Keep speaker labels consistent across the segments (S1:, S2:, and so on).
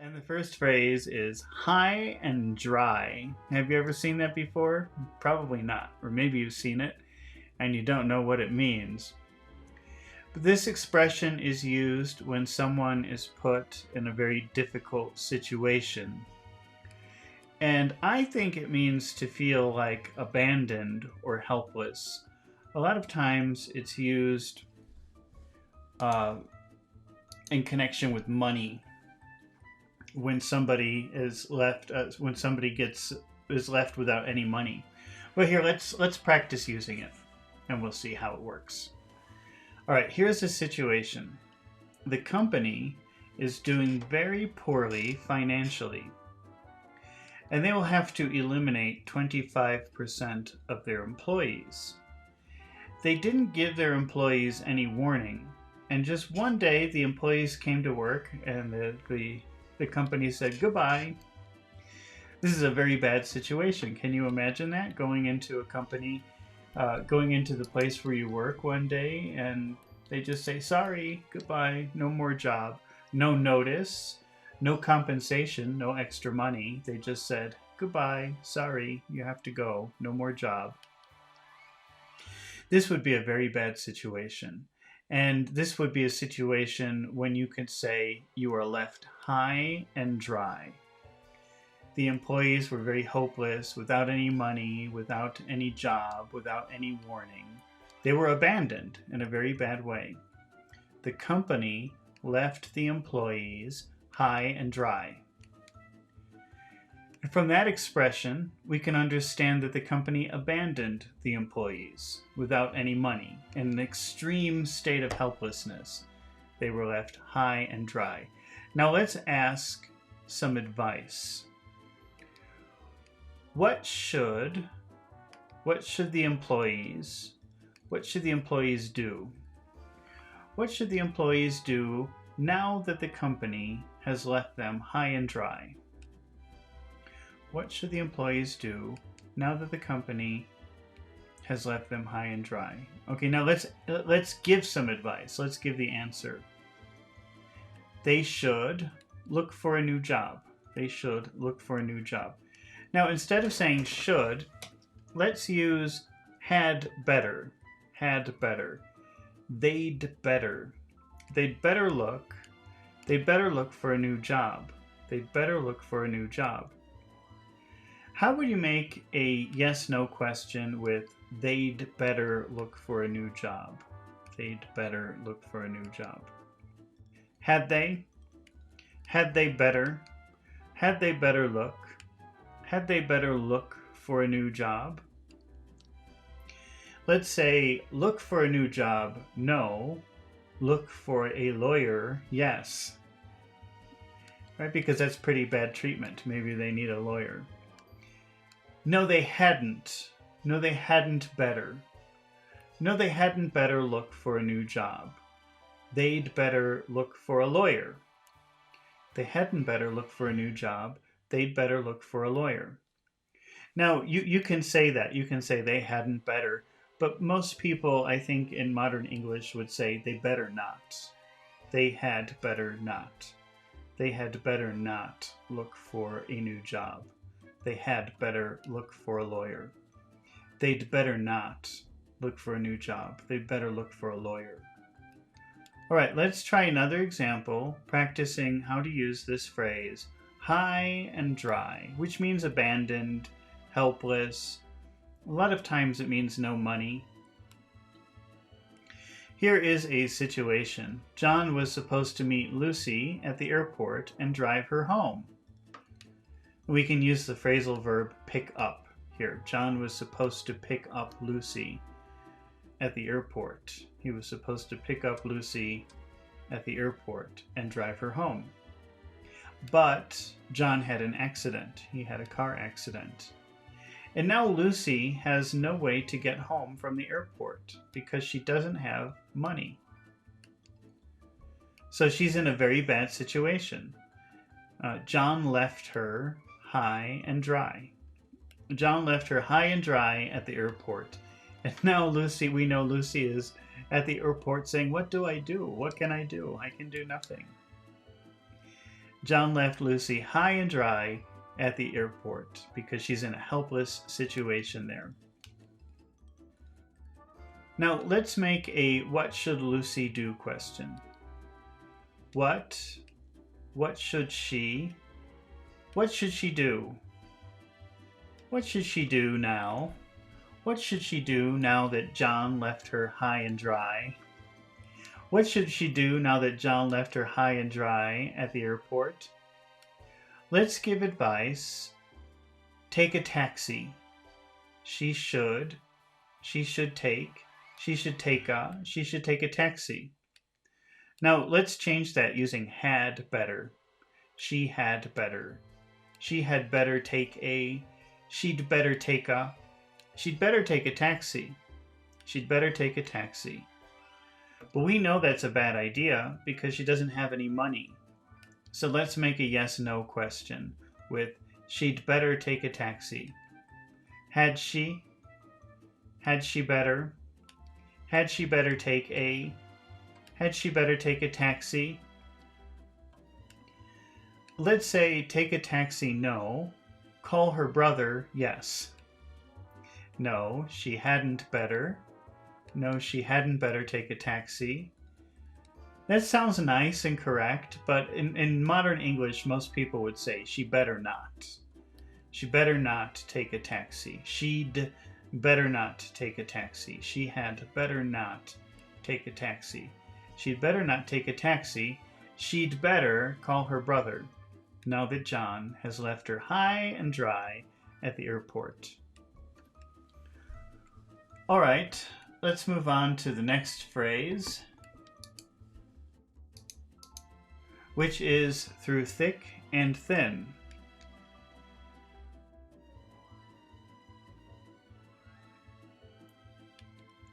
S1: And the first phrase is high and dry. Have you ever seen that before? Probably not. Or maybe you've seen it and you don't know what it means. But this expression is used when someone is put in a very difficult situation. And I think it means to feel like abandoned or helpless. A lot of times it's used in connection with money. When somebody is left, is left without any money. Well, here let's practice using it, and we'll see how it works. All right, here's the situation. The company is doing very poorly financially, and they will have to eliminate 25% of their employees. They didn't give their employees any warning, and just one day the employees came to work, and the company said goodbye. This is a very bad situation. Can you imagine that? Going into a company, going into the place where you work one day and they just say, sorry, goodbye, no more job. No notice, no compensation, no extra money. They just said, goodbye, sorry, you have to go, no more job. This would be a very bad situation. And this would be a situation when you could say you are left high and dry. The employees were very hopeless, without any money, without any job, without any warning. They were abandoned in a very bad way. The company left the employees high and dry. And from that expression, we can understand that the company abandoned the employees without any money, in an extreme state of helplessness. They were left high and dry. Now let's ask some advice. What should the employees do? What should the employees do now that the company has left them high and dry? What should the employees do now that the company has left them high and dry? Okay, now let's give some advice. Let's give the answer. They should look for a new job. They should look for a new job. Now, instead of saying should, let's use had better. Had better. They'd better. They'd better look. They'd better look for a new job. They'd better look for a new job. How would you make a yes-no question with they'd better look for a new job? They'd better look for a new job. Had they? Had they better? Had they better look? Had they better look for a new job? Let's say look for a new job, no. Look for a lawyer, yes. Right? Because that's pretty bad treatment. Maybe they need a lawyer. No, they hadn't. No, they hadn't better. No, they hadn't better look for a new job. They'd better look for a lawyer. They hadn't better look for a new job. They'd better look for a lawyer. Now, you can say that. You can say they hadn't better. But most people, I think, in modern English would say they better not. They had better not. They had better not look for a new job. They had better look for a lawyer. They'd better not look for a new job. They'd better look for a lawyer. All right, let's try another example, practicing how to use this phrase, high and dry, which means abandoned, helpless. A lot of times it means no money. Here is a situation. John was supposed to meet Lucy at the airport and drive her home. We can use the phrasal verb pick up here. John was supposed to pick up Lucy at the airport. He was supposed to pick up Lucy at the airport and drive her home. But John had an accident. He had a car accident. And now Lucy has no way to get home from the airport because she doesn't have money. So she's in a very bad situation. John left her high and dry. John left her high and dry at the airport. And now Lucy, we know Lucy is at the airport saying, what do I do? What can I do? I can do nothing. John left Lucy high and dry at the airport because she's in a helpless situation there. Now let's make a what should Lucy do question. What should she do? What should she do now? What should she do now that John left her high and dry? What should she do now that John left her high and dry at the airport? Let's give advice. Take a taxi. She should take a taxi. Now let's change that using had better. She had better. She'd better take a taxi. She'd better take a taxi. But we know that's a bad idea because she doesn't have any money. So let's make a yes/no question with she'd better take a taxi. Had she better take a taxi? Let's say take a taxi, no. Call her brother, yes. No, she hadn't better. No, she hadn't better take a taxi. That sounds nice and correct, but in modern English, most people would say she better not. She better not take a taxi. She'd better not take a taxi. She had better not take a taxi. She'd better not take a taxi. She'd better call her brother now that John has left her high and dry at the airport. All right, let's move on to the next phrase, which is through thick and thin.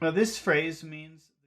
S1: Now this phrase means